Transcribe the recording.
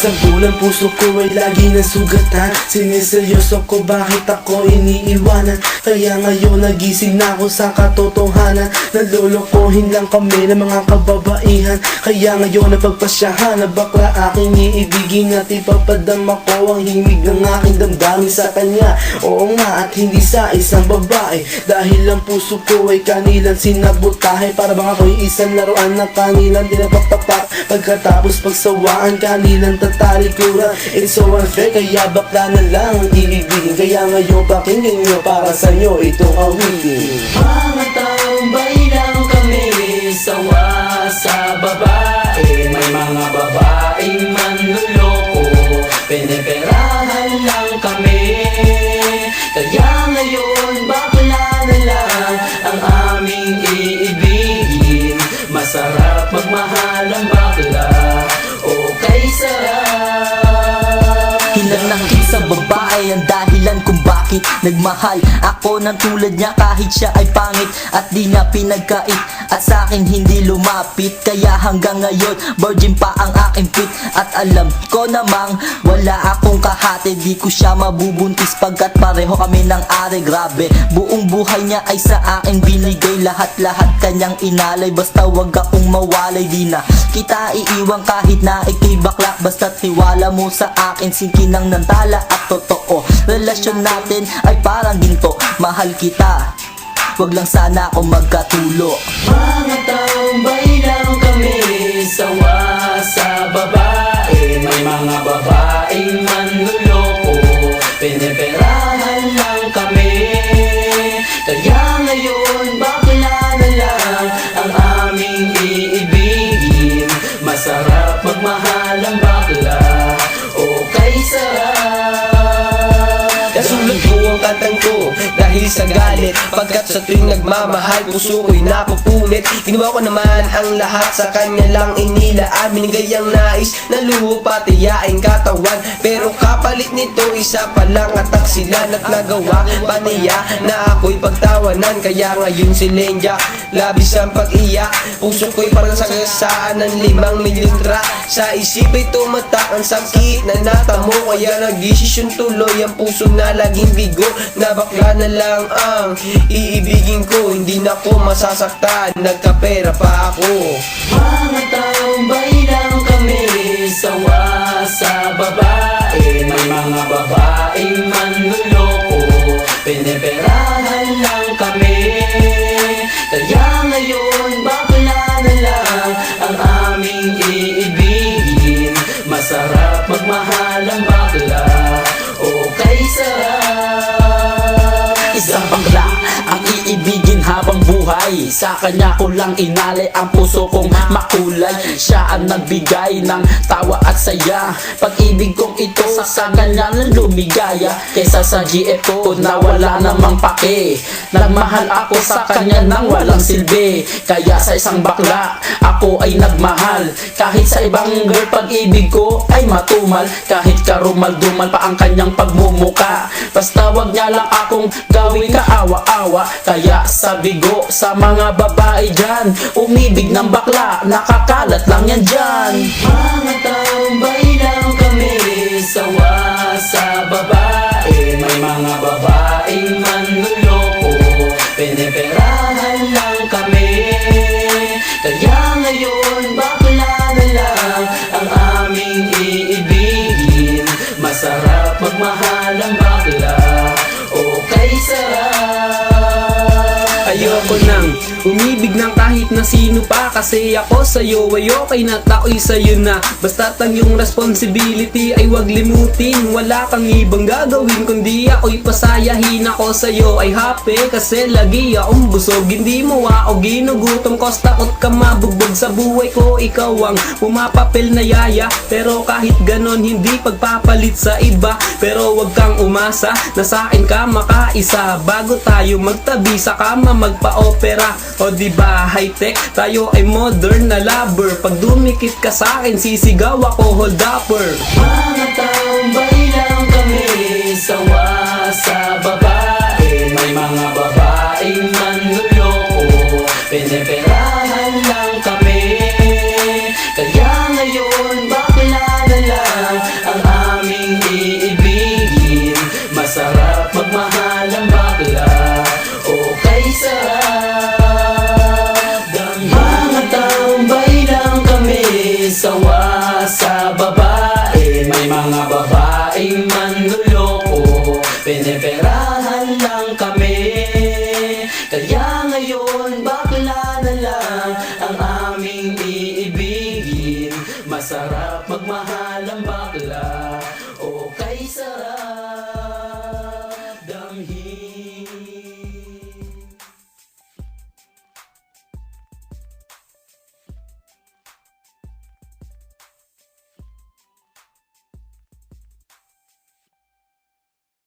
Sa bulang puso ko ay lagi ng sugatan. Siniseryoso ko bakit ako iniiwanan. Kaya ngayon nagising na ako sa katotohanan. Nalolokohin lang kami ng mga kababaihan. Kaya ngayon napagpasyahan na bakla aking iibigin. At ipapadama ko ang himig ng aking damdamin sa kanya. Oo nga, at hindi sa isang babae. Dahil ang puso ko ay kanilang sinabotahe. Para bang ako'y isang laruan na kanilang dinapaktapak. Pagkatapos pagsawaan kanilang tatalikuran. It's so unfair, kaya bakla na lang ang iibigin. Kaya ngayon pakinggan nyo, para sa'yo itong awitin. Mga tambay lang kami, sawa sa babae. May mga babaeng manluloko, piniperahan lang kami. Kaya ngayon bakla na lang ang aming iibigin. Masarap magmahal ang bakla, okay sarap. Hinanakit sa babae ang dahilan kung bakit nagmahal ako ng tulad niya kahit siya ay pangit at di niya pinagkait at sa akin hindi lumapit. Kaya hanggang ngayon virgin pa ang aking pit at alam ko namang wala akong kahati. Di ko siya mabubuntis pagkat pareho kami ng are. Grabe, buong buhay niya ay sa akin binigay. Lahat-lahat kanyang inalay, basta wag akong mawalay. Di na kita iiwan kahit na ikay bakla, basta't tiwala mo sa akin. Singkinang nantala at totoo, relasyon natin ay parang ginto. Mahal kita, wag lang sana ako magkatulo. Mga tambay lang kami, sawa sa babae. May mga babaeng manluloko, piniperahan lang kami. Kaya ngayon bakla na lang ang aming iibigin. Masarap magmahal ang bakla, okay sarap. Nasulat ko ang kantang ko dahil sa galit, pagkat sa tuwing nagmamahal puso ko'y napupunit. Ginawa ko naman ang lahat sa kanya lang inilaan. Binigay ang nais na luho pati yaing katawan, pero kapalit nito isa pa lang at taksilan. At nagawa pa niya na ako'y pagtawanan. Kaya ngayon si Lenja labis ang pag-iyak. Puso ko'y parang sagasaan ng 5 milyong tra. Sa isip ay tumatak ang sakit na natamo. Kaya nagdesisyon tuloy ang puso na laging bigo, na bakla na lang ang iibigin ko. Hindi na ko masasaktan, nagkapera pa ako. Mga tambay lang kami, sawa sa babae. May mga babaeng manluloko, piniperahan lang kami. Kaya ngayon bakla na lang ang aming iibigin. Masarap magmahal ang bakla, okay sarap. Isang bakla ang iibigin habang buhay. Sa kanya ko lang inalay ang puso kong makulay. Siya ang nagbigay ng tawa at saya. Pag-ibig kong ito sa kanya na lumigaya. Kaysa sa GF ko na wala namang pake. Nagmahal ako sa kanya nang walang silbi. Kaya sa isang bakla ako ay nagmahal. Kahit sa ibang girl pag-ibig ko ay matumal. Kahit karumal-dumal pa ang kanyang pagmumuka. Basta wag niya lang akong gawing kaawa-awa. Kaya sabi ko sa mga babae dyan, umibig ng bakla, nakakalat lang yan dyan. Mga tambay lang kami, sawa sa babae. May mga babaeng manluloko, piniperahan lang kami. Kaya ngayon bakla na lang ang aming iibigin. Masarap magmahal ang bakla, okay sarap. Ayoko nang umibig ng kahit na sino pa, kasi ako sa'yo ay okay na, tao'y sa'yo na. Basta't ang iyong responsibility ay wag limutin. Wala kang ibang gagawin kundi ako'y pasayahin. Ako sa'yo ay happy kasi lagi akong busog. Hindi mo ako ginugutom, cause takot ka mabugbog sa buhay ko. Ikaw ang pumapapel na yaya, pero kahit ganon hindi pagpapalit sa iba. Pero wag kang umasa na sa'kin ka makaisa. Bago tayo magtabi sa kama magpa-opera. O diba high-tech, tayo ay modern na lover. Pag dumikit ka sa'kin sisigaw ako hold upper. Mga tambay lang kami, sawa sa babae. May mga babaeng manluloko, piniperahan lang kami. Kaya ngayon bakla na lang ngayon bakla na lang ang aming iibigin. Masarap magmahal ang bakla.